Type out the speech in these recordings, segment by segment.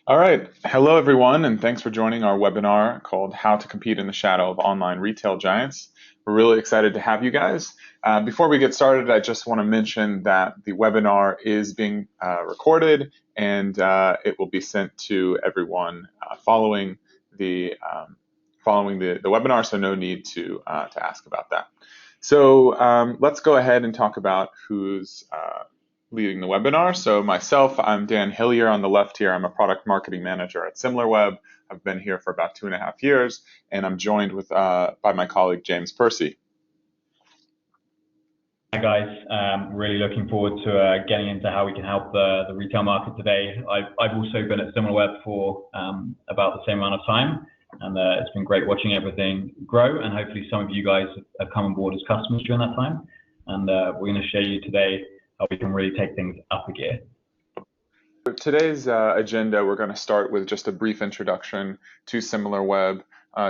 All right. Hello, everyone, and thanks for joining our webinar called How to Compete in the Shadow of Online Retail Giants. We're really excited to have you guys. Before we get started, I just want to mention that the webinar is being recorded and it will be sent to everyone following the webinar, so no need to ask about that. So let's go ahead and talk about who's leading the webinar. So myself, I'm Dan Hillier on the left here. I'm a product marketing manager at Similarweb. I've been here for about 2.5 years, and I'm joined by my colleague James Percy. Hi guys, really looking forward to getting into how we can help the retail market today. I've also been at Similarweb for about the same amount of time, and it's been great watching everything grow, and hopefully some of you guys have come on board as customers during that time. And we're going to show you today how we can really take things up a gear. For today's agenda, we're going to start with just a brief introduction to Similarweb,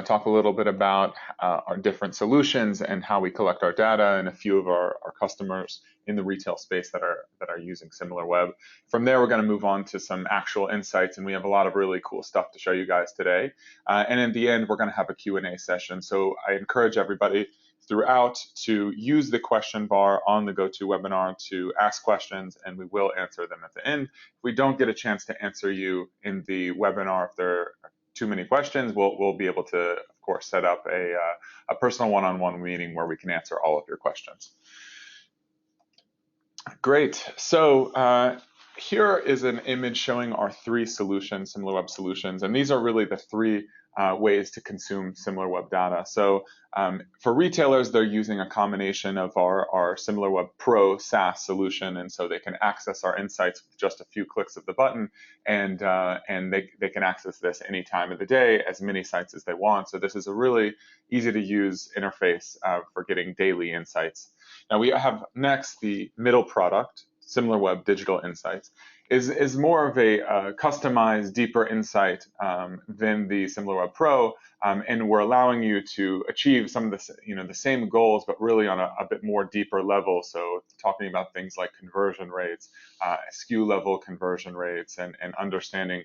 talk a little bit about our different solutions and how we collect our data, and a few of our customers in the retail space that are using Similarweb. From there, we're going to move on to some actual insights, and we have a lot of really cool stuff to show you guys today. And in the end, we're going to have a Q&A session. So I encourage everybody throughout to use the question bar on the GoToWebinar to ask questions, and we will answer them at the end. If we don't get a chance to answer you in the webinar, if there are too many questions, we'll be able to, of course, set up a personal one-on-one meeting where we can answer all of your questions. Great. So here is an image showing our three solutions, Similarweb solutions, and these are really the three ways to consume Similarweb data. So for retailers, they're using a combination of our Similarweb Pro SaaS solution, and so they can access our insights with just a few clicks of the button, and they can access this any time of the day, as many sites as they want. So this is a really easy to use interface for getting daily insights. Now we have next the middle product, Similarweb Digital Insights, is more of a customized, deeper insight than the Similarweb Pro, and we're allowing you to achieve some of the same goals, but really on a bit more deeper level. So talking about things like conversion rates, SKU level conversion rates, and understanding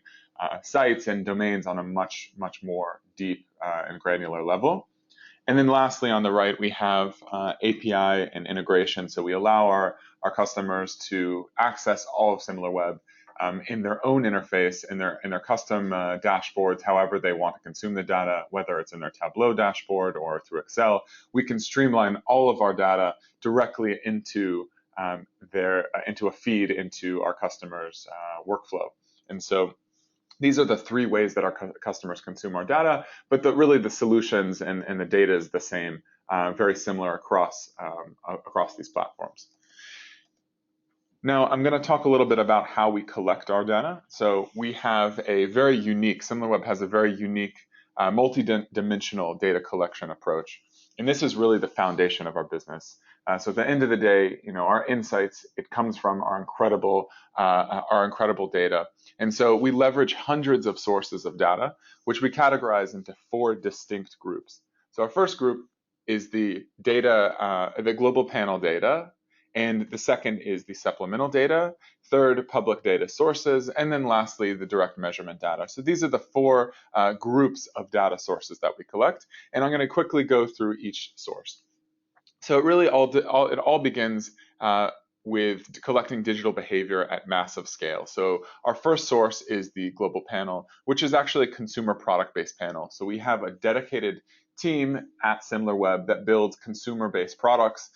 sites and domains on a much more deep and granular level. And then lastly, on the right, we have API and integration. So we allow our customers to access all of Similarweb in their own interface, in their custom dashboards, however they want to consume the data, whether it's in their Tableau dashboard or through Excel. We can streamline all of our data directly into a feed into our customers' workflow. And so these are the three ways that our customers consume our data, but really the solutions and the data is the same, very similar across these platforms. Now, I'm going to talk a little bit about how we collect our data. So we have Similarweb has a very unique multi-dimensional data collection approach. And this is really the foundation of our business. So at the end of the day, our insights, it comes from our incredible data. And so we leverage hundreds of sources of data, which we categorize into 4 distinct groups. So our first group is the data, the global panel data, and the second is the supplemental data, third, public data sources, and then lastly, the direct measurement data. So these are the 4 groups of data sources that we collect, and I'm going to quickly go through each source. So it really all begins with collecting digital behavior at massive scale. So our first source is the global panel, which is actually a consumer product-based panel. So we have a dedicated team at Similarweb that builds consumer-based products.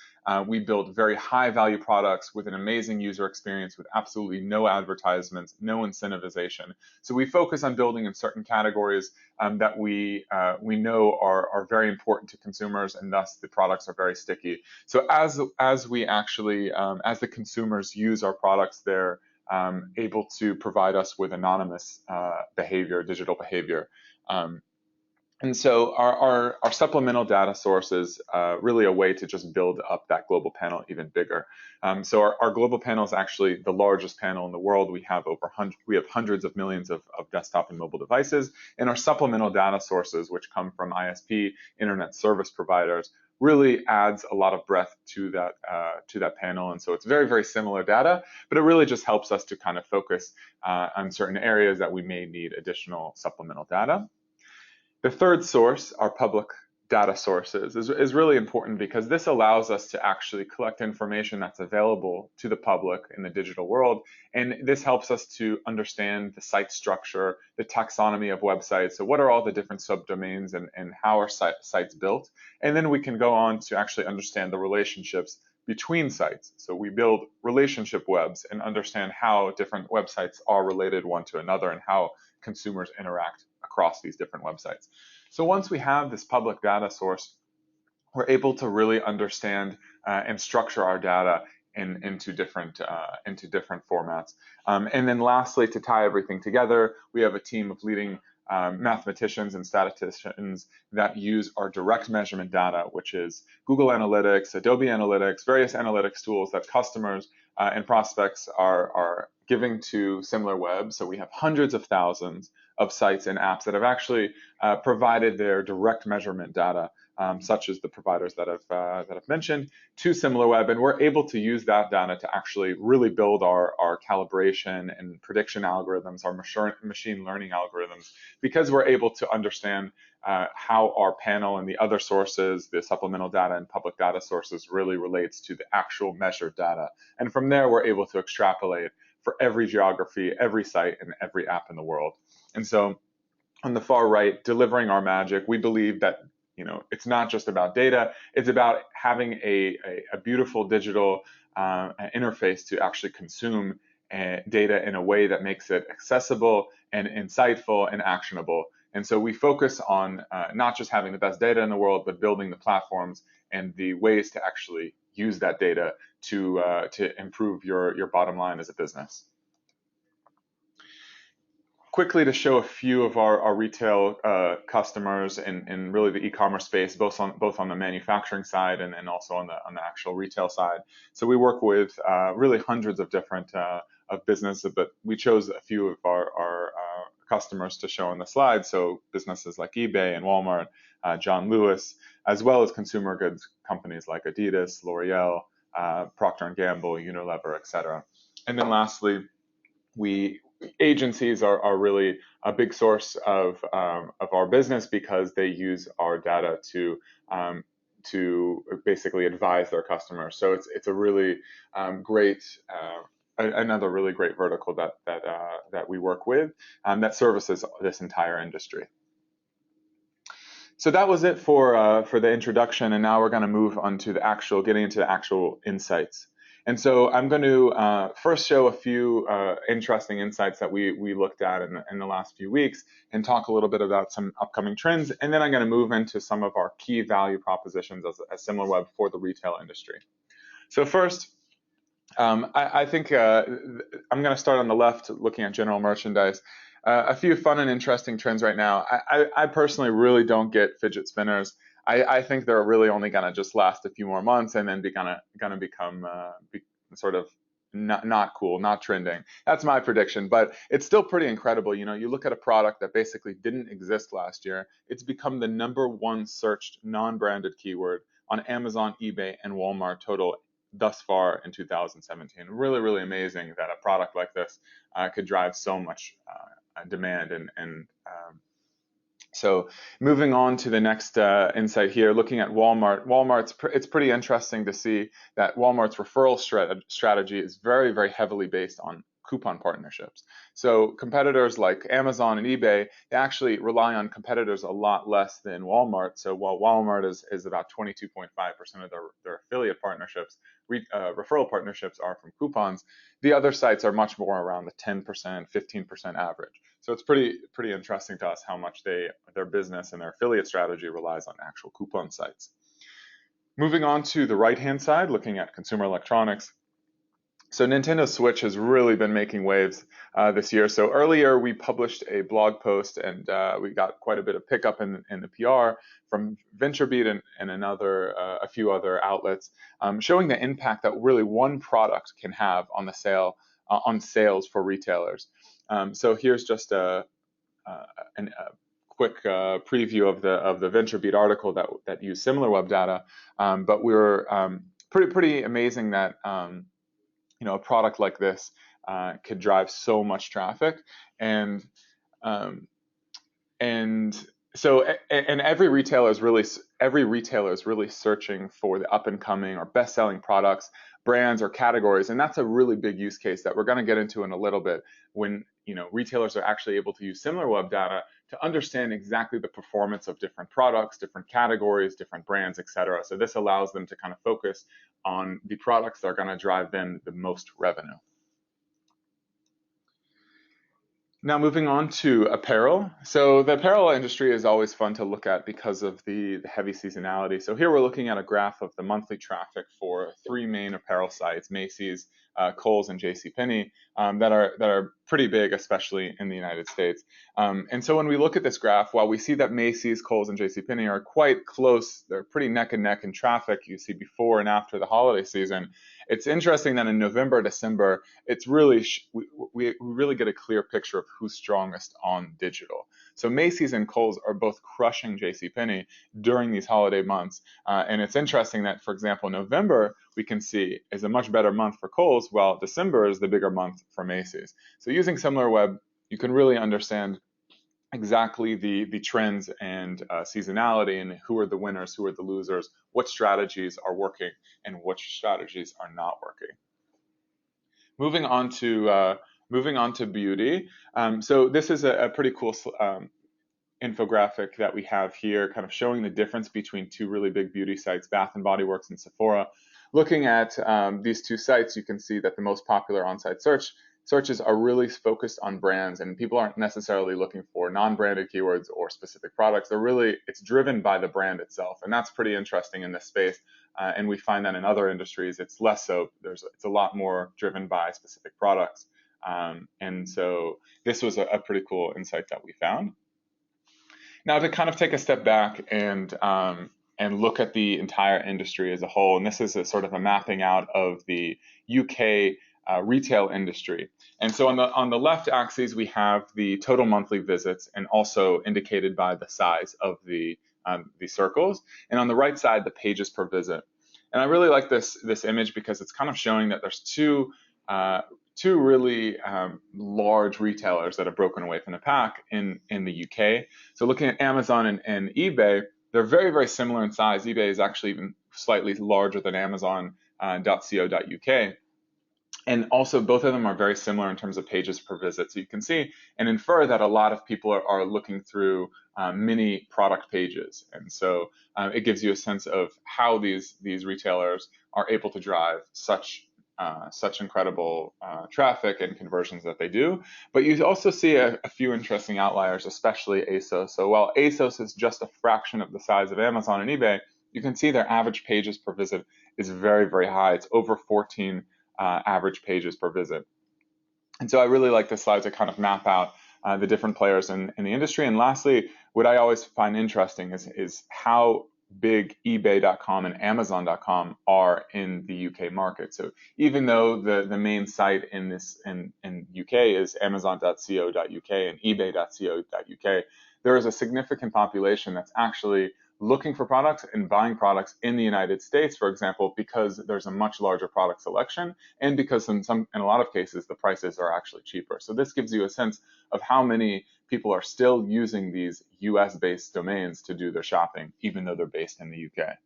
We build very high-value products with an amazing user experience, with absolutely no advertisements, no incentivization. So we focus on building in certain categories that we know are very important to consumers, and thus the products are very sticky. So as the consumers use our products, they're able to provide us with anonymous digital behavior. And so our supplemental data source is really a way to just build up that global panel even bigger. So our global panel is actually the largest panel in the world. We have hundreds of millions of desktop and mobile devices, and our supplemental data sources, which come from ISP, internet service providers, really adds a lot of breadth to that panel. And so it's very, very similar data, but it really just helps us to kind of focus on certain areas that we may need additional supplemental data. The third source, our public data sources, is really important because this allows us to actually collect information that's available to the public in the digital world. And this helps us to understand the site structure, the taxonomy of websites. So what are all the different subdomains and how are sites built? And then we can go on to actually understand the relationships between sites. So we build relationship webs and understand how different websites are related one to another and how consumers interact across these different websites. So once we have this public data source, we're able to really understand and structure our data into different formats. And then lastly, to tie everything together, we have a team of leading mathematicians and statisticians that use our direct measurement data, which is Google Analytics, Adobe Analytics, various analytics tools that customers and prospects are giving to Similarweb. So we have hundreds of thousands of sites and apps that have actually provided their direct measurement data, such as the providers that I've mentioned, to Similarweb, and we're able to use that data to actually really build our calibration and prediction algorithms, our machine learning algorithms, because we're able to understand how our panel and the other sources, the supplemental data and public data sources, really relates to the actual measured data. And from there, we're able to extrapolate for every geography, every site, and every app in the world. And so on the far right, delivering our magic, we believe that it's not just about data, it's about having a beautiful digital interface to actually consume data in a way that makes it accessible and insightful and actionable. And so we focus on not just having the best data in the world, but building the platforms and the ways to actually use that data to improve your bottom line as a business. Quickly to show a few of our retail customers in really the e-commerce space, both on the manufacturing side and also on the actual retail side. So we work with really hundreds of different of businesses, but we chose a few of our customers to show on the slide. So businesses like eBay and Walmart, John Lewis, as well as consumer goods companies like Adidas, L'Oreal, Procter & Gamble, Unilever, etc. And then lastly, agencies are really a big source of our business because they use our data to basically advise their customers. So it's a really great another really great vertical that we work with that services this entire industry. So that was it for the introduction, and now we're going to move on to getting into the actual insights. And so I'm going to first show a few interesting insights that we looked at in the last few weeks and talk a little bit about some upcoming trends. And then I'm going to move into some of our key value propositions as Similarweb for the retail industry. So first, I think I'm going to start on the left looking at general merchandise. A few fun and interesting trends right now. I personally really don't get fidget spinners. I think they're really only going to just last a few more months and then going to become sort of not cool, not trending. That's my prediction, but it's still pretty incredible. You look at a product that basically didn't exist last year. It's become the #1 searched non-branded keyword on Amazon, eBay, and Walmart total thus far in 2017. Really, really amazing that a product like this could drive so much demand so moving on to the next insight here, looking at Walmart. It's pretty interesting to see that Walmart's referral strategy is very, very heavily based on coupon partnerships. So competitors like Amazon and eBay, they actually rely on competitors a lot less than Walmart. So while Walmart is about 22.5% of their affiliate partnerships, referral partnerships are from coupons, the other sites are much more around the 10%, 15% average. So it's pretty interesting to us how much their business and their affiliate strategy relies on actual coupon sites. Moving on to the right-hand side, looking at consumer electronics. So Nintendo Switch has really been making waves this year. So earlier we published a blog post and we got quite a bit of pickup in the PR from VentureBeat and a few other outlets showing the impact that really one product can have on the on sales for retailers. So here's just a quick preview of the VentureBeat article that used Similarweb data, but we were pretty amazing that a product like this could drive so much traffic, and so every retailer is really searching for the up and coming or best selling products, brands, or categories, and that's a really big use case that we're going to get into in a little bit, when retailers are actually able to use Similarweb data to understand exactly the performance of different products, different categories, different brands, etc. So this allows them to kind of focus on the products that are going to drive them the most revenue. Now moving on to apparel. So the apparel industry is always fun to look at because of the heavy seasonality. So here we're looking at a graph of the monthly traffic for three main apparel sites: Macy's, Kohl's, and JCPenney, that are pretty big, especially in the United States. And so when we look at this graph, while we see that Macy's, Kohl's, and JCPenney are quite close, they're pretty neck and neck in traffic, you see before and after the holiday season, it's interesting that in November, December, it's really we really get a clear picture of who's strongest on digital. So Macy's and Kohl's are both crushing JCPenney during these holiday months. And it's interesting that, for example, November, we can see is a much better month for Kohl's, while December is the bigger month for Macy's. So using Similarweb, you can really understand exactly the trends and seasonality, and who are the winners, who are the losers, what strategies are working, and which strategies are not working. Moving on to beauty. So this is a pretty cool infographic that we have here, kind of showing the difference between two really big beauty sites, Bath and Body Works and Sephora. Looking at these two sites, you can see that the most popular on-site searches are really focused on brands, and people aren't necessarily looking for non-branded keywords or specific products. It's driven by the brand itself, and that's pretty interesting in this space. And we find that in other industries, it's less so. It's a lot more driven by specific products. And so this was a pretty cool insight that we found. Now, to kind of take a step back and look at the entire industry as a whole, and this is a sort of a mapping out of the UK retail industry. And so on the left axis, we have the total monthly visits, and also indicated by the size of the circles. And on the right side, the pages per visit. And I really like this image because it's kind of showing that there's two really large retailers that have broken away from the pack in the UK. So looking at Amazon and eBay, they're very, very similar in size. eBay is actually even slightly larger than Amazon.co.uk. And also, both of them are very similar in terms of pages per visit. So you can see and infer that a lot of people are looking through mini product pages. And so it gives you a sense of how these retailers are able to drive such incredible traffic and conversions that they do. But you also see a few interesting outliers, especially ASOS. So while ASOS is just a fraction of the size of Amazon and eBay, you can see their average pages per visit is very, very high. It's over 14 average pages per visit. And so I really like this slide to kind of map out the different players in the industry. And lastly, what I always find interesting is how big eBay.com and Amazon.com are in the UK market. So even though the main site in UK is Amazon.co.uk and eBay.co.uk, there is a significant population that's actually looking for products and buying products in the United States, for example, because there's a much larger product selection, and because in a lot of cases the prices are actually cheaper. So this gives you a sense of how many people are still using these US-based domains to do their shopping, even though they're based in the UK.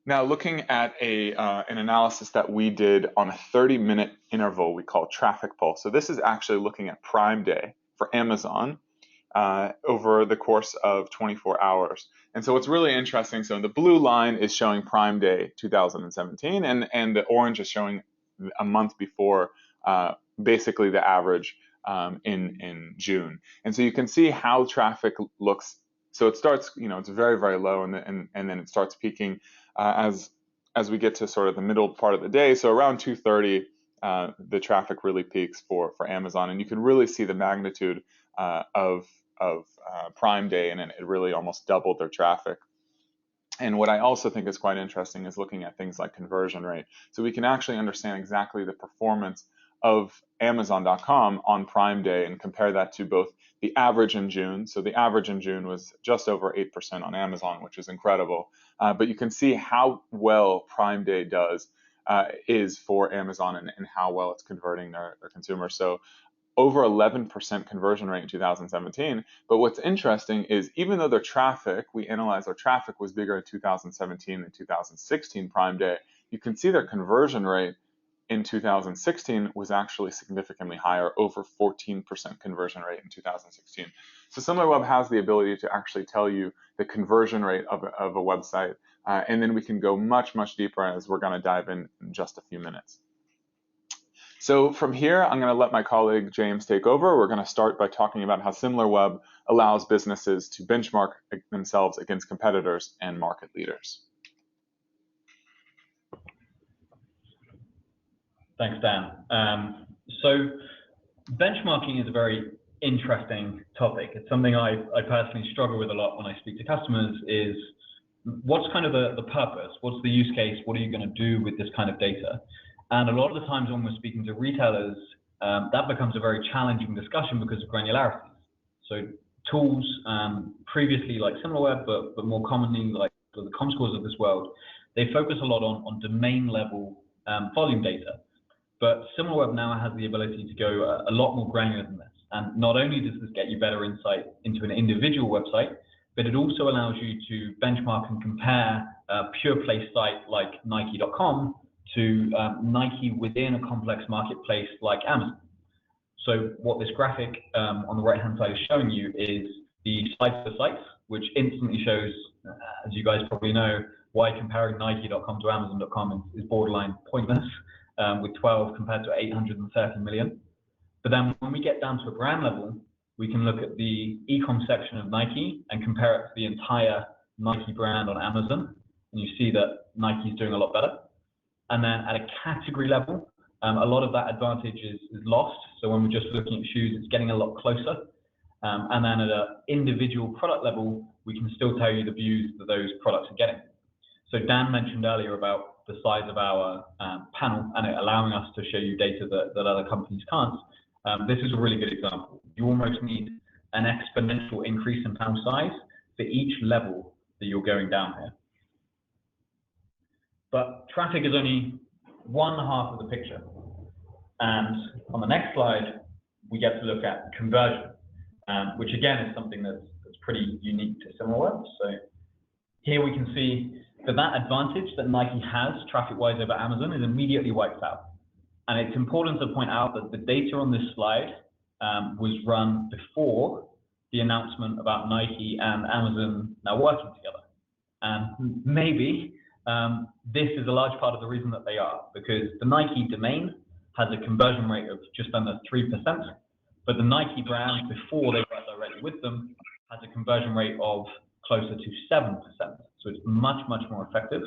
Now, looking at an analysis that we did on a 30-minute interval we call Traffic Pulse. So this is actually looking at Prime Day for Amazon over the course of 24 hours. And so what's really interesting, so the blue line is showing Prime Day 2017, and the orange is showing a month before, basically the average in June. And so you can see how traffic looks. So it starts, it's very, very low, and then it starts peaking as we get to sort of the middle part of the day. So around 2:30, the traffic really peaks for Amazon, and you can really see the magnitude of Prime Day, and it really almost doubled their traffic. And what I also think is quite interesting is looking at things like conversion rate. So we can actually understand exactly the performance of Amazon.com on Prime Day and compare that to both the average in June. So the average in June was just over 8% on Amazon, which is incredible. But you can see how well Prime Day is for Amazon and how well it's converting their consumers. So over 11% conversion rate in 2017. But what's interesting is even though their traffic, we analyzed their traffic was bigger in 2017 than 2016 Prime Day, you can see their conversion rate in 2016 was actually significantly higher, over 14% conversion rate in 2016. So Similarweb has the ability to actually tell you the conversion rate of a website, and then we can go much, much deeper as we're going to dive in just a few minutes. So from here, I'm going to let my colleague James take over. We're going to start by talking about how Similarweb allows businesses to benchmark themselves against competitors and market leaders. Thanks, Dan. So benchmarking is a very interesting topic. It's something I personally struggle with a lot when I speak to customers is what's kind of the purpose? What's the use case? What are you going to do with this kind of data? And a lot of the times when we're speaking to retailers, that becomes a very challenging discussion because of granularities. So tools previously like Similarweb, but more commonly like the Comscores of this world, they focus a lot on domain level volume data. But Similarweb now has the ability to go a lot more granular than this. And not only does this get you better insight into an individual website, but it also allows you to benchmark and compare a pure play site like Nike.com to Nike within a complex marketplace like Amazon. So what this graphic on the right-hand side is showing you is the size of the sites, which instantly shows, as you guys probably know, why comparing Nike.com to Amazon.com is borderline pointless, with 12 compared to 830 million. But then when we get down to a brand level, we can look at the e-com section of Nike and compare it to the entire Nike brand on Amazon, and you see that Nike is doing a lot better. And then at a category level, a lot of that advantage is lost. So when we're just looking at shoes, it's getting a lot closer. And then at an individual product level, we can still tell you the views that those products are getting. So Dan mentioned earlier about the size of our panel and it allowing us to show you data that other companies can't. This is a really good example. You almost need an exponential increase in panel size for each level that you're going down here. But traffic is only one half of the picture. And on the next slide, we get to look at conversion, which again is something that's pretty unique to Similarweb. So here we can see that advantage that Nike has traffic-wise over Amazon is immediately wiped out. And it's important to point out that the data on this slide was run before the announcement about Nike and Amazon now working together. And maybe this is a large part of the reason that they are, because the Nike domain has a conversion rate of just under 3%, but the Nike brand, before they work directly with them, has a conversion rate of closer to 7%. So it's much, much more effective.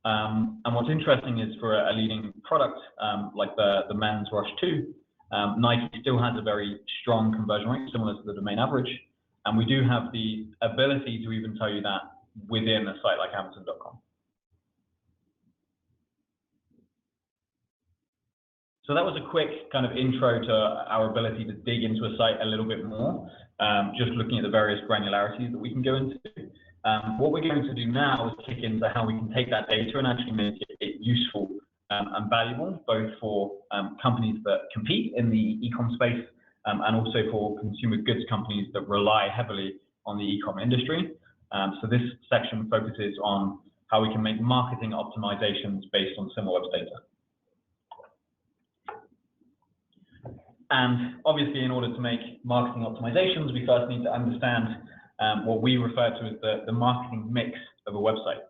And what's interesting is for a leading product like the men's Rush 2, Nike still has a very strong conversion rate, similar to the domain average. And we do have the ability to even tell you that within a site like Amazon.com. So that was a quick kind of intro to our ability to dig into a site a little bit more, just looking at the various granularities that we can go into. What we're going to do now is kick into how we can take that data and actually make it useful and valuable, both for companies that compete in the e-com space and also for consumer goods companies that rely heavily on the e-com industry. So this section focuses on how we can make marketing optimizations based on Similarweb's data. And obviously, in order to make marketing optimizations, we first need to understand what we refer to as the marketing mix of a website.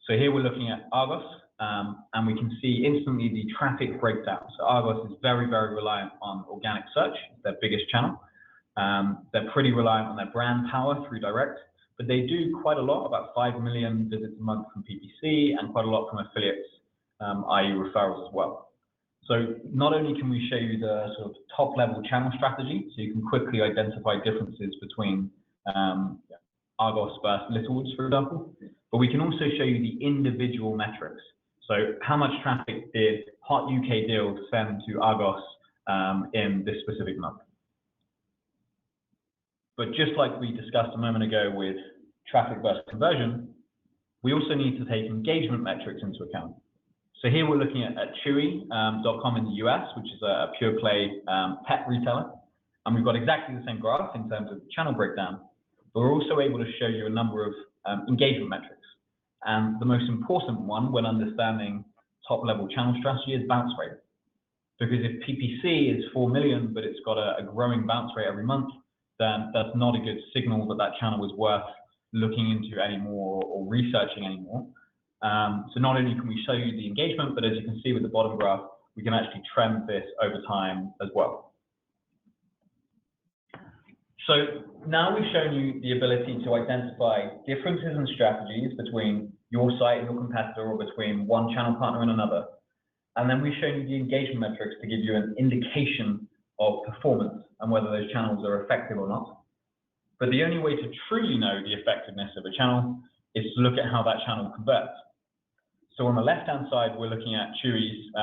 So here we're looking at Argos, and we can see instantly the traffic breakdown. So Argos is very, very reliant on organic search, their biggest channel. They're pretty reliant on their brand power through direct, but they do quite a lot, about 5 million visits a month from PPC and quite a lot from affiliates, i.e. referrals as well. So not only can we show you the sort of top level channel strategy, so you can quickly identify differences between Argos versus Littlewoods, for example, but we can also show you the individual metrics. So how much traffic did Hot UK Deals send to Argos in this specific month? But just like we discussed a moment ago with traffic versus conversion, we also need to take engagement metrics into account. So here we're looking at Chewy.com in the US, which is a pure play pet retailer. And we've got exactly the same graph in terms of channel breakdown, but we're also able to show you a number of engagement metrics. And the most important one when understanding top level channel strategy is bounce rate. Because if PPC is 4 million, but it's got a growing bounce rate every month, then that's not a good signal that that channel is worth looking into anymore or researching anymore. So not only can we show you the engagement, but as you can see with the bottom graph, we can actually trend this over time as well. So now we've shown you the ability to identify differences in strategies between your site and your competitor, or between one channel partner and another. And then we've shown you the engagement metrics to give you an indication of performance and whether those channels are effective or not. But the only way to truly know the effectiveness of a channel is to look at how that channel converts. So on the left-hand side, we're looking at Chewy's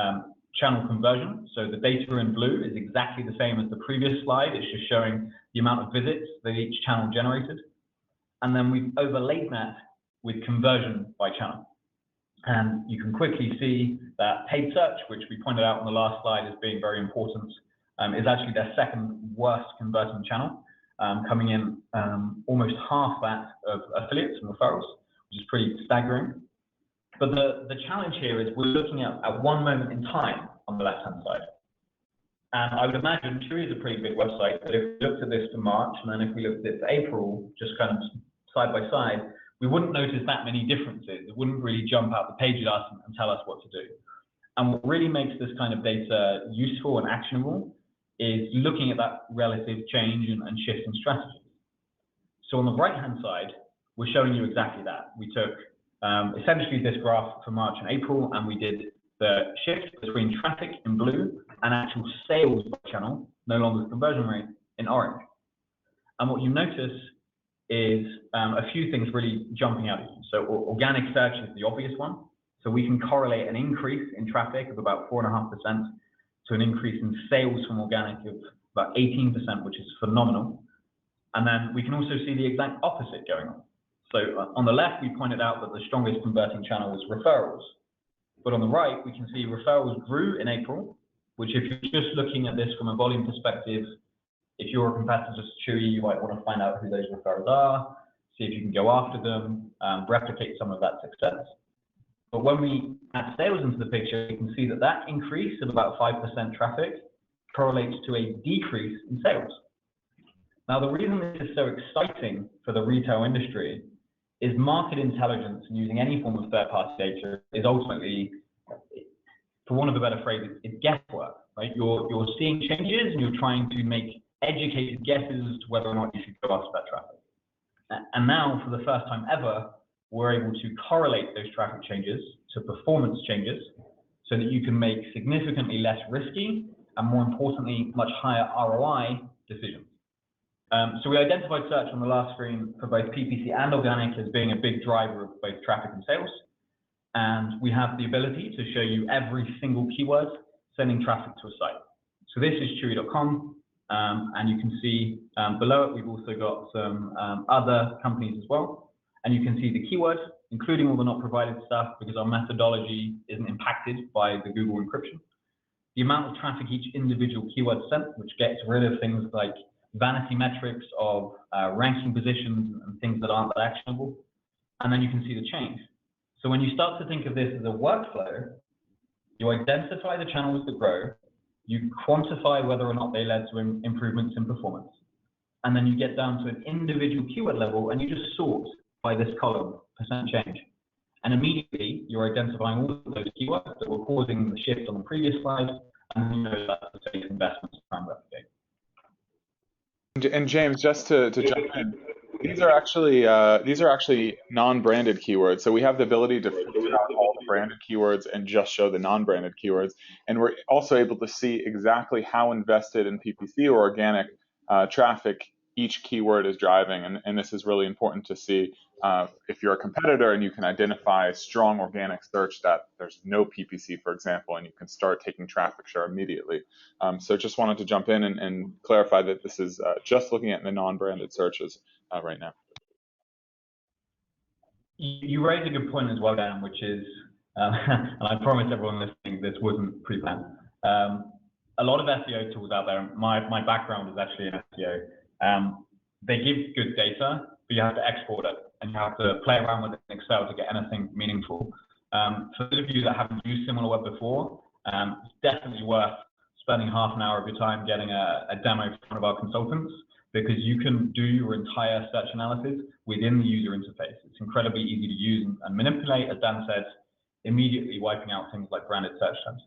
channel conversion. So the data in blue is exactly the same as the previous slide. It's just showing the amount of visits that each channel generated. And then we've overlaid that with conversion by channel. And you can quickly see that paid search, which we pointed out on the last slide as being very important, is actually their second worst converting channel, coming in almost half that of affiliates and referrals, which is pretty staggering. But the challenge here is we're looking at one moment in time on the left-hand side. And I would imagine Chewy is a pretty big website, but if we looked at this for March, and then if we looked at it for April, just kind of side by side, we wouldn't notice that many differences. It wouldn't really jump out the page at us and tell us what to do. And what really makes this kind of data useful and actionable is looking at that relative change and shift in strategies. So on the right-hand side, we're showing you exactly that. We took essentially this graph for March and April, and we did the shift between traffic in blue and actual sales by channel, no longer conversion rate, in orange. And what you notice is a few things really jumping out at you. So organic search is the obvious one. So we can correlate an increase in traffic of about 4.5% to an increase in sales from organic of about 18%, which is phenomenal. And then we can also see the exact opposite going on. So on the left, we pointed out that the strongest converting channel was referrals. But on the right, we can see referrals grew in April, which if you're just looking at this from a volume perspective, if you're a competitor to Chewy, you might want to find out who those referrals are, see if you can go after them, replicate some of that success. But when we add sales into the picture, you can see that that increase of about 5% traffic correlates to a decrease in sales. Now, the reason this is so exciting for the retail industry is market intelligence and using any form of third-party data is ultimately, for want of a better phrase, it's guesswork, right? You're seeing changes and you're trying to make educated guesses as to whether or not you should go after that traffic. And now, for the first time ever, we're able to correlate those traffic changes to performance changes so that you can make significantly less risky and, more importantly, much higher ROI decisions. So we identified search on the last screen for both PPC and organic as being a big driver of both traffic and sales. And we have the ability to show you every single keyword sending traffic to a site. So this is Chewy.com, and you can see below it, we've also got some other companies as well. And you can see the keywords, including all the not provided stuff, because our methodology isn't impacted by the Google encryption. The amount of traffic each individual keyword sent, which gets rid of things like vanity metrics of ranking positions and things that aren't that actionable. And then you can see the change. So when you start to think of this as a workflow, you identify the channels that grow, you quantify whether or not they led to improvements in performance. And then you get down to an individual keyword level and you just sort by this column, percent change. And immediately you're identifying all of those keywords that were causing the shift on the previous slide, and you know that's the safe investments to try and replicate. And James, just to jump in, these are actually non-branded keywords. So we have the ability to filter out all the branded keywords and just show the non-branded keywords. And we're also able to see exactly how invested in PPC or organic traffic each keyword is driving, and this is really important to see if you're a competitor and you can identify strong organic search that there's no PPC, for example, and you can start taking traffic share immediately. So just wanted to jump in and clarify that this is just looking at the non-branded searches right now. You raise a good point as well, Dan, which is, and I promise everyone listening, this wasn't pre-planned. A lot of SEO tools out there, my background is actually in SEO, they give good data, but you have to export it, and you have to play around with it in Excel to get anything meaningful. For those of you that haven't used Similarweb before, it's definitely worth spending half an hour of your time getting a demo from one of our consultants, because you can do your entire search analysis within the user interface. It's incredibly easy to use and manipulate, as Dan said, immediately wiping out things like branded search terms.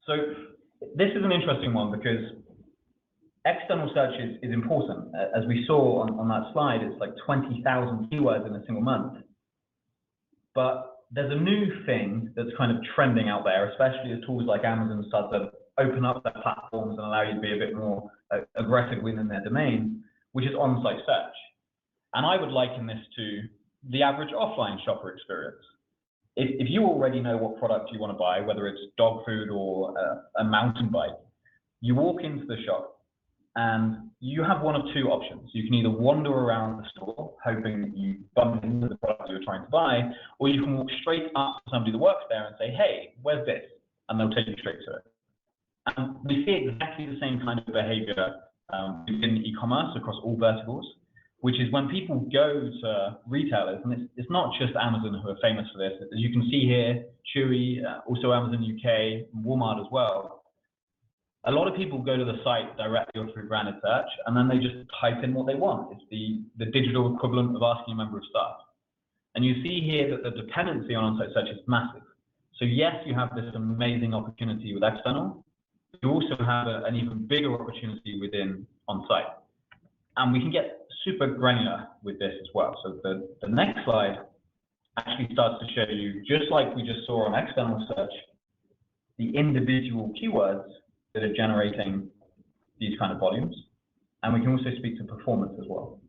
So this is an interesting one because external search is important. As we saw on that slide, it's like 20,000 keywords in a single month. But there's a new thing that's kind of trending out there, especially as tools like Amazon start to open up their platforms and allow you to be a bit more aggressive within their domain, which is on-site search. And I would liken this to the average offline shopper experience. If you already know what product you want to buy, whether it's dog food or a mountain bike, you walk into the shop and you have one of two options. You can either wander around the store hoping that you bump into the product you're trying to buy, or you can walk straight up to somebody that works there and say, hey, where's this? And they'll take you straight to it. And we see exactly the same kind of behavior within e-commerce across all verticals, which is when people go to retailers, and it's not just Amazon who are famous for this. As you can see here, Chewy, also Amazon UK, Walmart as well. A lot of people go to the site directly or through branded search, and then they just type in what they want. It's the digital equivalent of asking a member of staff. And you see here that the dependency on on-site search is massive. So yes, you have this amazing opportunity with external. You also have an even bigger opportunity within on-site. And we can get super granular with this as well. So the next slide actually starts to show you, just like we just saw on external search, the individual keywords that are generating these kind of volumes. And we can also speak to performance as well.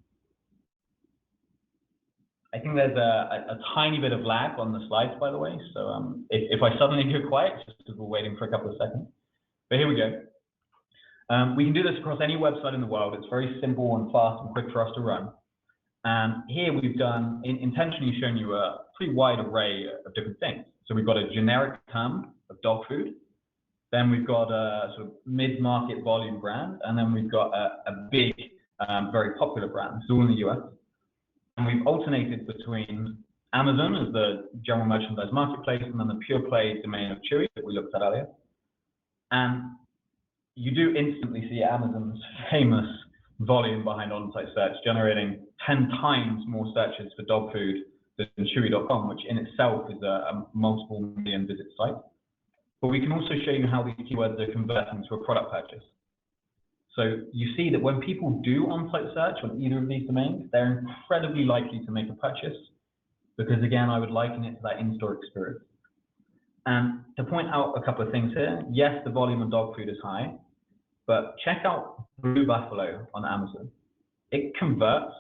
I think there's a tiny bit of lag on the slides, by the way. So if I suddenly go quiet, it's just because we're waiting for a couple of seconds. But here we go. We can do this across any website in the world. It's very simple and fast and quick for us to run. And here we've done, intentionally shown you a pretty wide array of different things. So we've got a generic term of dog food. Then we've got a sort of mid-market volume brand. And then we've got a big, very popular brand. It's all in the US. And we've alternated between Amazon as the general merchandise marketplace and then the pure play domain of Chewy that we looked at earlier. And you do instantly see Amazon's famous volume behind on-site search, generating 10 times more searches for dog food than Chewy.com, which in itself is a multiple million visit site. But we can also show you how these keywords are converting to a product purchase. So you see that when people do on-site search on either of these domains, they're incredibly likely to make a purchase, because again, I would liken it to that in-store experience. And to point out a couple of things here, yes, the volume of dog food is high, but check out Blue Buffalo on Amazon. It converts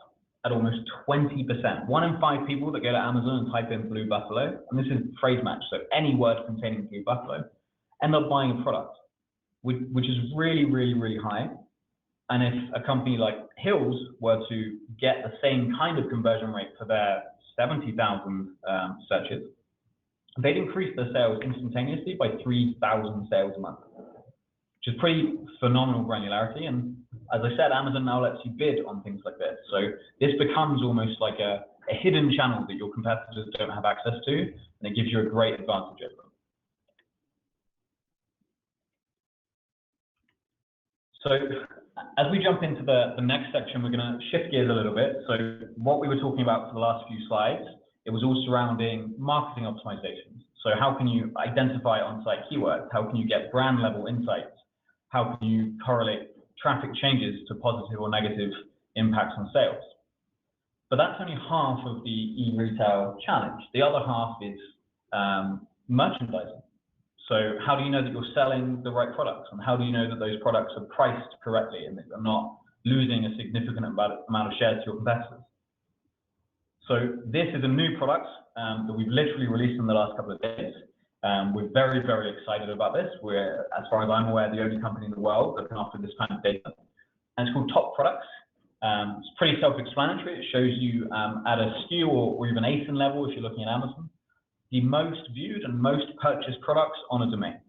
at almost 20%. 1 in 5 people that go to Amazon and type in Blue Buffalo, and this is phrase match, so any word containing Blue Buffalo, end up buying a product, which is really, really, really high. And if a company like Hills were to get the same kind of conversion rate for their 70,000 searches, they'd increase their sales instantaneously by 3,000 sales a month, which is pretty phenomenal granularity. And as I said, Amazon now lets you bid on things like this. So this becomes almost like a hidden channel that your competitors don't have access to, and it gives you a great advantage over them. So as we jump into the next section, we're going to shift gears a little bit. So what we were talking about for the last few slides, it was all surrounding marketing optimizations. So how can you identify on-site keywords? How can you get brand level insights? How can you correlate traffic changes to positive or negative impacts on sales? But that's only half of the e-retail challenge. The other half is merchandising. So how do you know that you're selling the right products, and how do you know that those products are priced correctly and that you're not losing a significant amount of shares to your competitors? So this is a new product that we've literally released in the last couple of days. We're very, very excited about this. We're, as far as I'm aware, the only company in the world that can offer this kind of data. And it's called Top Products. It's pretty self-explanatory. It shows you at a SKU or even ASIN level, if you're looking at Amazon, the most viewed and most purchased products on a domain.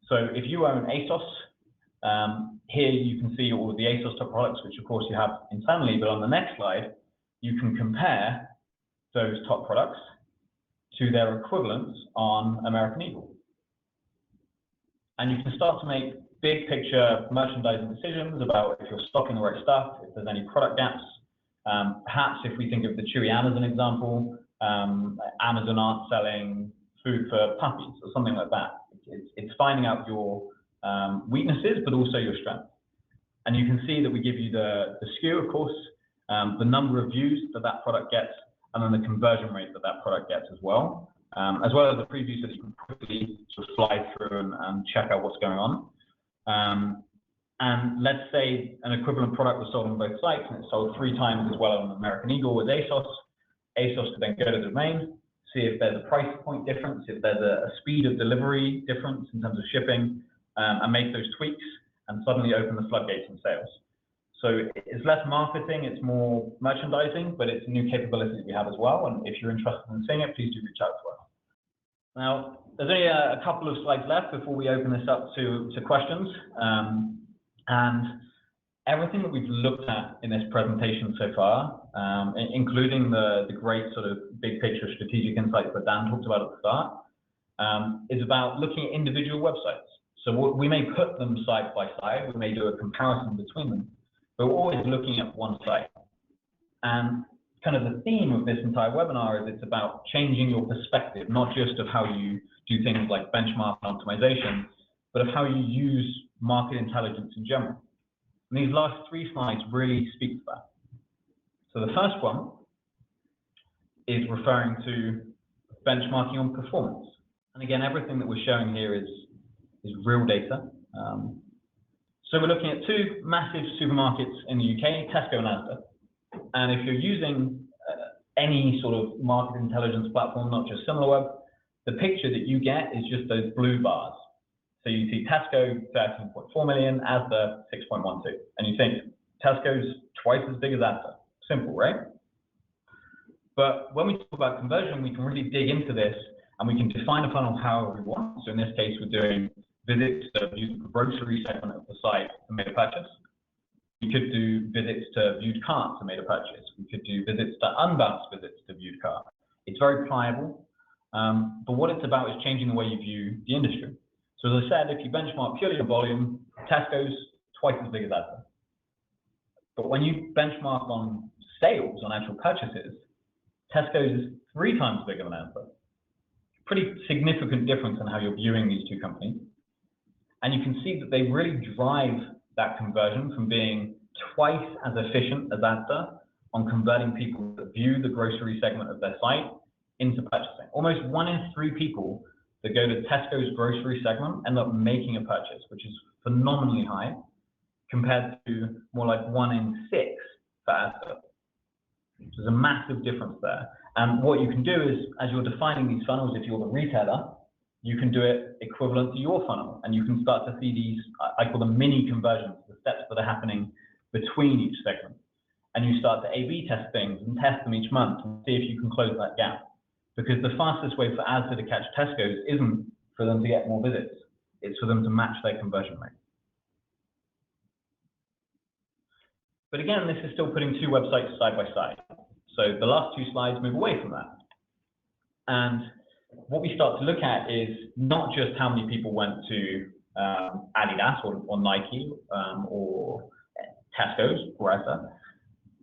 So if you own ASOS, here you can see all of the ASOS top products, which of course you have internally, but on the next slide, you can compare those top products to their equivalents on American Eagle. And you can start to make big picture merchandising decisions about if you're stocking the right stuff, if there's any product gaps. Perhaps if we think of the Chewy Amazon example, Amazon aren't selling food for puppies or something like that. It's finding out your weaknesses, but also your strengths. And you can see that we give you the SKU, of course, the number of views that that product gets, and then the conversion rate that that product gets as well as the previews that you can quickly sort of fly through and check out what's going on. And let's say an equivalent product was sold on both sites and it's sold 3 times as well on American Eagle with ASOS. ASOS could then go to the domain, see if there's a price point difference, if there's a speed of delivery difference in terms of shipping, and make those tweaks and suddenly open the floodgates in sales. So it's less marketing, it's more merchandising, but it's a new capability that we have as well. And if you're interested in seeing it, please do reach out to us. Now, there's only a couple of slides left before we open this up to questions. And everything that we've looked at in this presentation so far, including the great sort of big picture strategic insights that Dan talked about at the start, is about looking at individual websites. So we may put them side by side, we may do a comparison between them, but we're always looking at one site. And kind of the theme of this entire webinar is it's about changing your perspective, not just of how you do things like benchmark and optimization, but of how you use market intelligence in general. And these last 3 slides really speak to that. So the first one is referring to benchmarking on performance. And again, everything that we're showing here is real data. So we're looking at 2 massive supermarkets in the UK, Tesco and Asda. And if you're using any sort of market intelligence platform, not just Similarweb, the picture that you get is just those blue bars. So you see Tesco 13.4 million, Asda 6.12, and you think Tesco's twice as big as Asda. Simple, right? But when we talk about conversion, we can really dig into this and we can define a funnel however we want. So in this case, we're doing visits to view the grocery segment of the site and made a purchase. We could do visits to viewed carts and made a purchase. We could do visits to unbounced visits to viewed cart. It's very pliable, but what it's about is changing the way you view the industry. So as I said, if you benchmark purely on volume, Tesco's twice as big as Asda. But when you benchmark on sales, on actual purchases, Tesco's is 3 times bigger than Asda. Pretty significant difference in how you're viewing these 2 companies. And you can see that they really drive that conversion from being twice as efficient as Asda on converting people that view the grocery segment of their site into purchasing. Almost 1 in 3 people that go to Tesco's grocery segment end up making a purchase, which is phenomenally high compared to more like 1 in 6 for Asda. So there's a massive difference there. And what you can do is, as you're defining these funnels, if you're the retailer, you can do it equivalent to your funnel, and you can start to see these, I call them mini conversions, the steps that are happening between each segment. And you start to A/B test things and test them each month and see if you can close that gap. Because the fastest way for Asda to catch Tesco's isn't for them to get more visits, it's for them to match their conversion rate. But again, this is still putting 2 websites side by side. So the last 2 slides move away from that. And what we start to look at is not just how many people went to Adidas or Nike or Tesco's or Asda,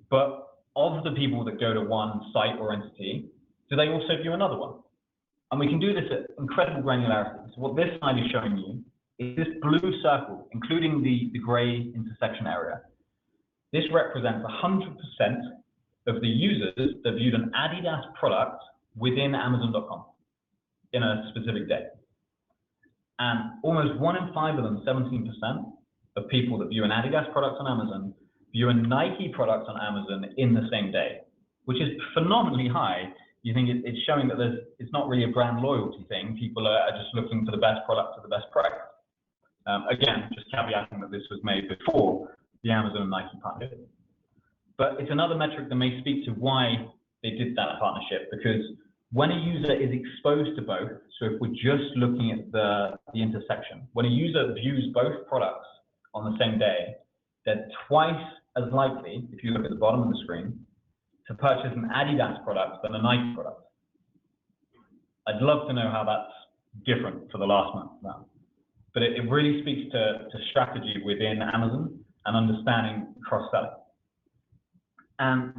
but of the people that go to one site or entity, do they also view another one? And we can do this at incredible granularity. So what this slide is showing you is this blue circle, including the gray intersection area. This represents 100% of the users that viewed an Adidas product within Amazon.com in a specific day. And almost 1 in 5 of them, 17% of people that view an Adidas product on Amazon, view a Nike product on Amazon in the same day, which is phenomenally high. You think it's showing that it's not really a brand loyalty thing. People are just looking for the best product at the best price. Again, just caveating that this was made before the Amazon and Nike partnership. But it's another metric that may speak to why they did that partnership, because when a user is exposed to both, so if we're just looking at the intersection, when a user views both products on the same day, they're twice as likely, if you look at the bottom of the screen, to purchase an Adidas product than a Nike product. I'd love to know how that's different for the last month now. But it really speaks to strategy within Amazon and understanding cross-selling. And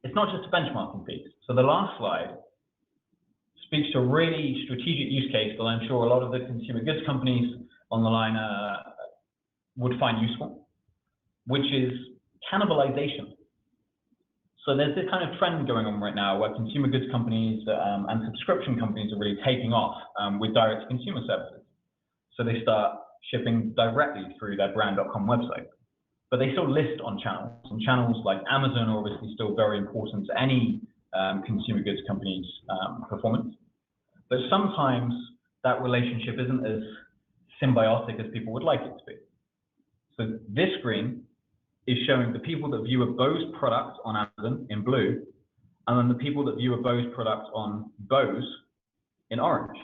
it's not just a benchmarking piece. So the last slide speaks to a really strategic use case that I'm sure a lot of the consumer goods companies on the line would find useful, which is cannibalization. So there's this kind of trend going on right now where consumer goods companies and subscription companies are really taking off with direct-to-consumer services. So they start shipping directly through their brand.com website, but they still list on channels. And channels like Amazon are obviously still very important to any consumer goods company's performance. But sometimes that relationship isn't as symbiotic as people would like it to be. So this screen is showing the people that view a Bose product on Amazon in blue, and then the people that view a Bose product on Bose in orange.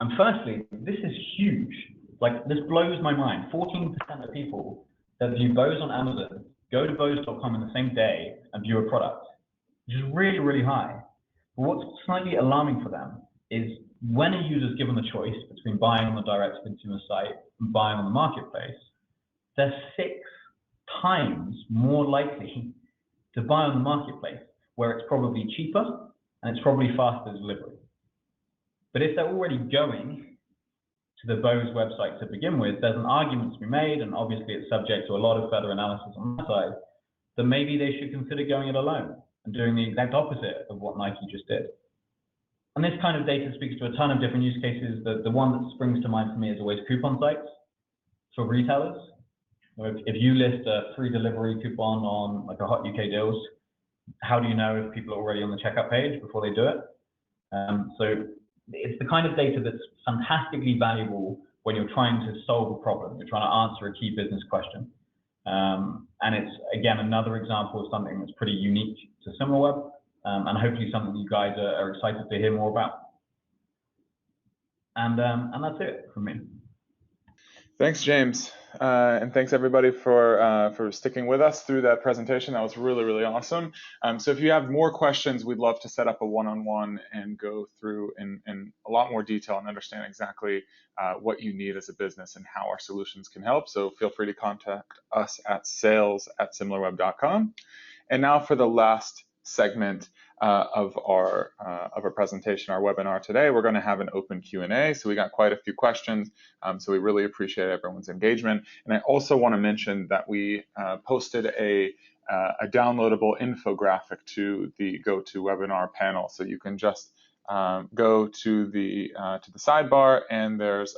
And firstly, this is huge. Like, this blows my mind. 14% of people that view Bose on Amazon go to Bose.com in the same day and view a product, which is really, really high. But what's slightly alarming for them is when a user is given the choice between buying on the direct-to-consumer site and buying on the marketplace, they're 6 times more likely to buy on the marketplace, where it's probably cheaper and it's probably faster delivery. But if they're already going to the Bose website to begin with, there's an argument to be made, and obviously it's subject to a lot of further analysis on that side, that maybe they should consider going it alone and doing the exact opposite of what Nike just did. And this kind of data speaks to a ton of different use cases. The one that springs to mind for me is always coupon sites for retailers. If you list a free delivery coupon on like a Hot UK Deals, how do you know if people are already on the checkout page before they do it? So it's the kind of data that's fantastically valuable when you're trying to solve a problem, you're trying to answer a key business question. And it's, again, another example of something that's pretty unique to Similarweb, and hopefully something you guys are excited to hear more about. And that's it from me. Thanks, James. And thanks everybody for sticking with us through that presentation. That was really, really awesome. So if you have more questions, we'd love to set up a one-on-one and go through in a lot more detail and understand exactly what you need as a business and how our solutions can help. So feel free to contact us at sales@similarweb.com. And now for the last segment of our presentation, our webinar today, we're going to have an open Q&A. So we got quite a few questions. So we really appreciate everyone's engagement. And I also want to mention that we posted a downloadable infographic to the GoToWebinar panel. So you can just go to the sidebar, and there's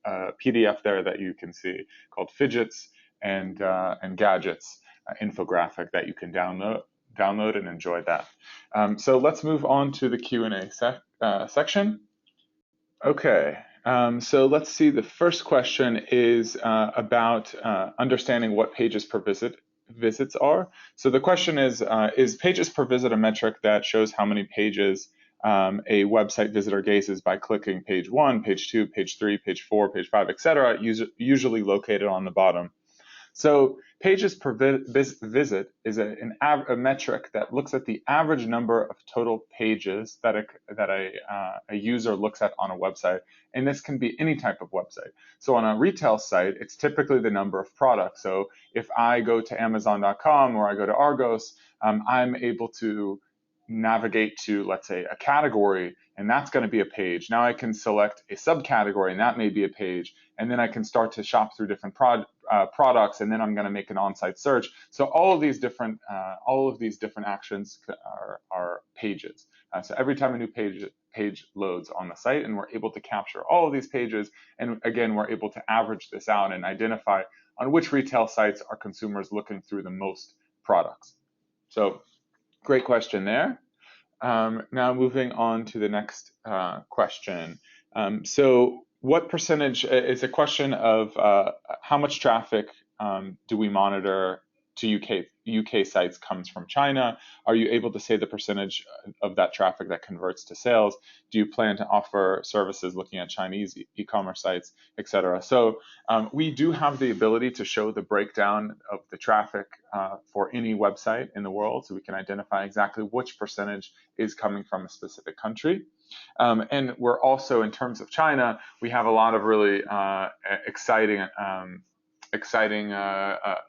a PDF there that you can see called Fidgets and Gadgets infographic that you can download and enjoy that. So let's move on to the Q&A section. Okay, so let's see. The first question is about understanding what pages per visits are. So the question is pages per visit a metric that shows how many pages a website visitor gazes by clicking page 1, page 2, page 3, page 4, page 5, etc., usually located on the bottom? So pages per visit is a metric that looks at the average number of total pages that a user looks at on a website. And this can be any type of website. So on a retail site, it's typically the number of products. So if I go to Amazon.com or I go to Argos, I'm able to navigate to, let's say, a category, and that's going to be a page. Now I can select a subcategory, and that may be a page. And then I can start to shop through different products, and then I'm going to make an on-site search. So all of these different actions are pages. So every time a new page page loads on the site, and we're able to capture all of these pages. And again, we're able to average this out and identify on which retail sites are consumers looking through the most products. So great question there. Now moving on to the next question. So what percentage is a question of how much traffic do we monitor to UK sites comes from China? Are you able to say the percentage of that traffic that converts to sales? Do you plan to offer services looking at Chinese e-commerce sites, etc.? So we do have the ability to show the breakdown of the traffic for any website in the world, so we can identify exactly which percentage is coming from a specific country. And we're also, in terms of China, we have a lot of really exciting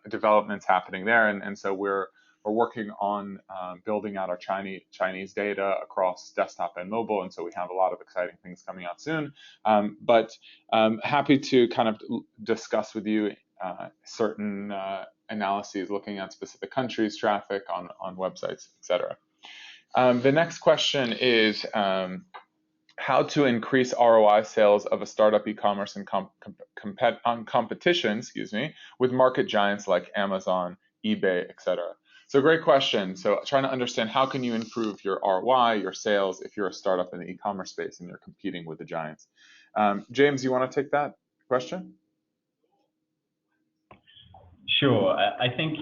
developments happening there, and so we're working on building out our Chinese data across desktop and mobile, and so we have a lot of exciting things coming out soon. But happy to kind of discuss with you certain analyses looking at specific countries, traffic on websites, etc. The next question is how to increase ROI sales of a startup e-commerce in competition, with market giants like Amazon, eBay, etc. So great question. So trying to understand how can you improve your ROI, your sales, if you're a startup in the e-commerce space and you're competing with the giants. James, you want to take that question? Sure. I think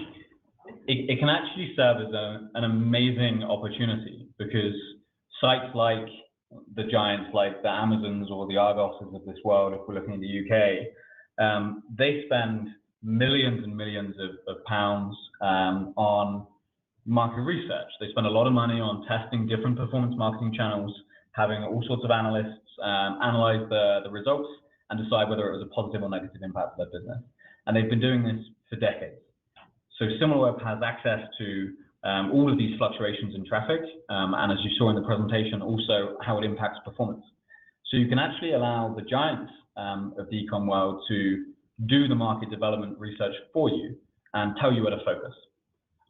it can actually serve as an amazing opportunity, because sites like the giants, like the Amazons or the Argoses of this world, if we're looking at the UK, they spend millions and millions of pounds on market research. They spend a lot of money on testing different performance marketing channels, having all sorts of analysts analyze the results and decide whether it was a positive or negative impact for their business. And they've been doing this for decades. So Similarweb has access to all of these fluctuations in traffic, and as you saw in the presentation, also how it impacts performance. So you can actually allow the giants of the e-com world to do the market development research for you and tell you where to focus.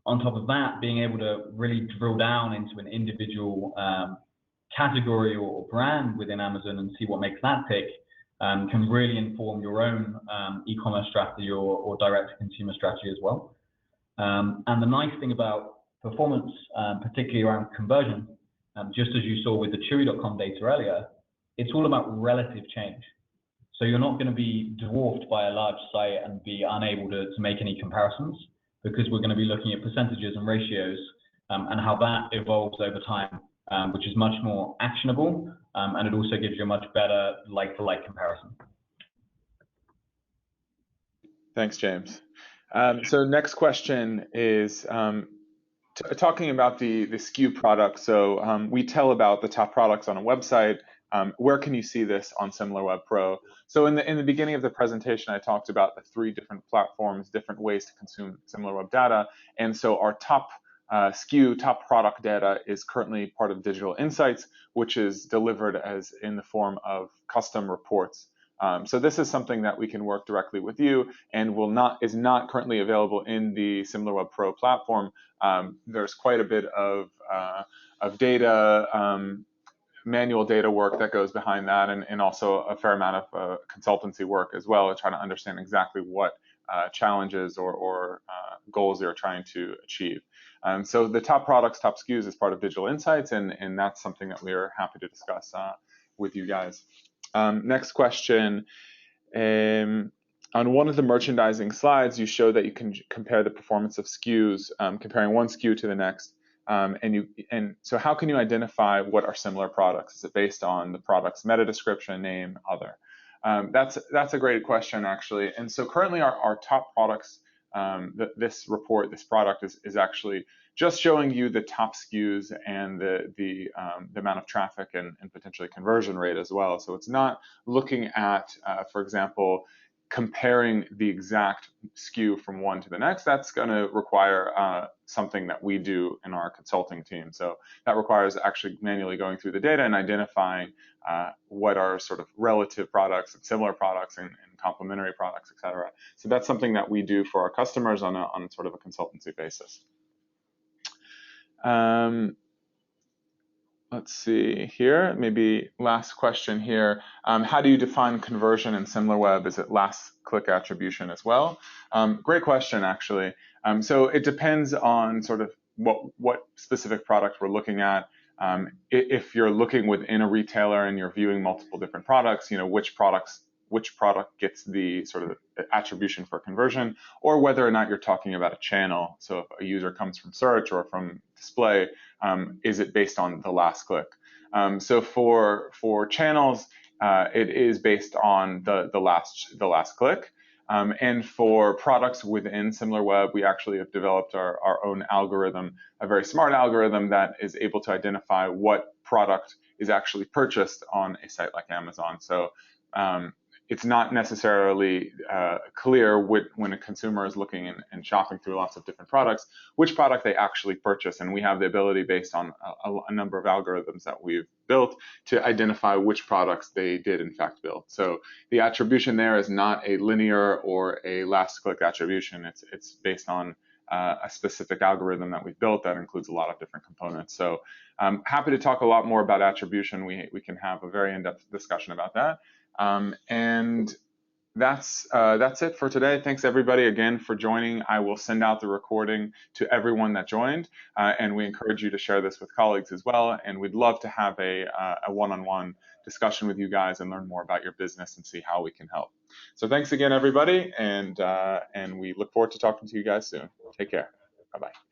On top of that, being able to really drill down into an individual category or brand within Amazon and see what makes that tick can really inform your own e-commerce strategy or direct-to-consumer strategy as well. And the nice thing about performance, particularly around conversion, just as you saw with the Chewy.com data earlier, it's all about relative change. So you're not going to be dwarfed by a large site and be unable to make any comparisons, because we're going to be looking at percentages and ratios and how that evolves over time, which is much more actionable, and it also gives you a much better like-for-like comparison. Thanks, James. So next question is talking about the SKU products. So we tell about the top products on a website. Where can you see this on Similarweb Pro? So in the beginning of the presentation, I talked about the 3 different platforms, different ways to consume Similarweb data. And so our top SKU, top product data, is currently part of Digital Insights, which is delivered as in the form of custom reports. So this is something that we can work directly with you, and is not currently available in the Similarweb Pro platform. There's quite a bit of data, manual data work that goes behind that, and also a fair amount of consultancy work as well, to try to understand exactly what challenges or goals they're trying to achieve. So the top products, top SKUs is part of Digital Insights, and that's something that we're happy to discuss with you guys. Next question. On one of the merchandising slides, you show that you can compare the performance of SKUs, comparing one SKU to the next. And so how can you identify what are similar products? Is it based on the product's meta description, name, other? That's a great question, actually. And so currently our top products, this product is actually just showing you the top SKUs and the amount of traffic and potentially conversion rate as well. So it's not looking at, for example, comparing the exact SKU from one to the next. That's going to require something that we do in our consulting team. So that requires actually manually going through the data and identifying what are sort of relative products and similar products and complementary products, et cetera. So that's something that we do for our customers on sort of a consultancy basis. let's see here, maybe last question here. How do you define conversion in Similarweb? Is it last click attribution as well? Great question, actually. So it depends on sort of what specific product we're looking at. If you're looking within a retailer and you're viewing multiple different products, which product gets the sort of attribution for conversion, or whether or not you're talking about a channel. So if a user comes from search or from display, is it based on the last click? So for channels, it is based on the last click. And for products within Similarweb, we actually have developed our own algorithm, a very smart algorithm that is able to identify what product is actually purchased on a site like Amazon. So it's not necessarily clear when a consumer is looking and shopping through lots of different products, which product they actually purchase. And we have the ability, based on a number of algorithms that we've built, to identify which products they did in fact build. So the attribution there is not a linear or a last click attribution. It's based on a specific algorithm that we've built that includes a lot of different components. So I'm happy to talk a lot more about attribution. We can have a very in-depth discussion about that. And that's it for today. Thanks everybody again for joining. I will send out the recording to everyone that joined, and we encourage you to share this with colleagues as well. And we'd love to have a one-on-one discussion with you guys and learn more about your business and see how we can help. So thanks again, everybody, and we look forward to talking to you guys soon. Take care. Bye-bye.